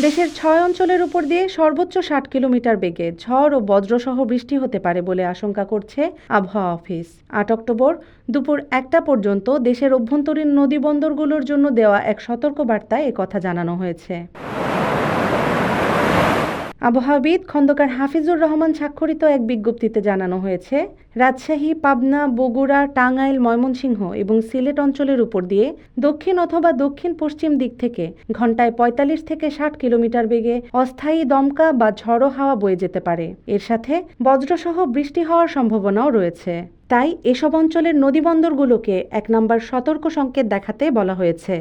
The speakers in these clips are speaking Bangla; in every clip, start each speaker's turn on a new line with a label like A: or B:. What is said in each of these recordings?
A: দেশের ৬ অঞ্চলের উপর দিয়ে সর্বোচ্চ ৬০ কিলোমিটার বেগে ঝড় ও বজ্রসহ বৃষ্টি হতে পারে বলে আশঙ্কা করছে আবহাওয়া অফিস। ৮ অক্টোবর দুপুর ১টা পর্যন্ত দেশের অভ্যন্তরীণ নদীবন্দরগুলোর জন্য দেওয়া এক সতর্কবার্তায় একথা জানানো হয়েছে। আবহাওয়াবিদ খন্দকার হাফিজুর রহমান স্বাক্ষরিত এক বিজ্ঞপ্তিতে জানানো হয়েছে, রাজশাহী, পাবনা, বগুড়া, টাঙ্গাইল, ময়মনসিংহ এবং সিলেট অঞ্চলের উপর দিয়ে দক্ষিণ অথবা দক্ষিণ পশ্চিম দিক থেকে ঘন্টায় ৪৫ থেকে ৬০ কিলোমিটার বেগে অস্থায়ী দমকা বা ঝড়ো হাওয়া বয়ে যেতে পারে। এর সাথে বজ্রসহ বৃষ্টি হওয়ার সম্ভাবনাও রয়েছে। তাই এসব অঞ্চলের নদীবন্দরগুলোকে ১ নম্বর সতর্ক সংকেত দেখাতে বলা হয়েছে।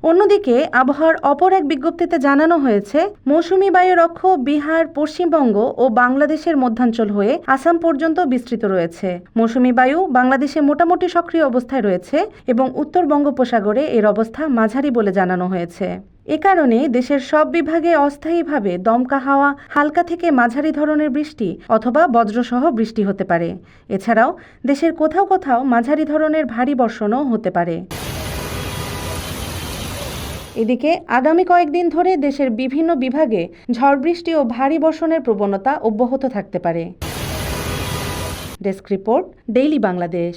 A: অন্যদিকে আবহাওয়ার অপর এক বিজ্ঞপ্তিতে জানানো হয়েছে, মৌসুমি বায়ুর অক্ষ বিহার, পশ্চিমবঙ্গ ও বাংলাদেশের মধ্যাঞ্চল হয়ে আসাম পর্যন্ত বিস্তৃত রয়েছে। মৌসুমি বায়ু বাংলাদেশে মোটামুটি সক্রিয় অবস্থায় রয়েছে এবং উত্তর বঙ্গোপসাগরে এর অবস্থা মাঝারি বলে জানানো হয়েছে। এ কারণে দেশের সব বিভাগে অস্থায়ীভাবে দমকা হাওয়া, হালকা থেকে মাঝারি ধরনের বৃষ্টি অথবা বজ্রসহ বৃষ্টি হতে পারে। এছাড়াও দেশের কোথাও কোথাও মাঝারি ধরনের ভারী বর্ষণও হতে পারে। এদিকে আগামী কয়েকদিন ধরে দেশের বিভিন্ন বিভাগে ঝড় বৃষ্টি ও ভারী বর্ষণের প্রবণতা অব্যাহত থাকতে পারে। Desk report, daily Bangladesh.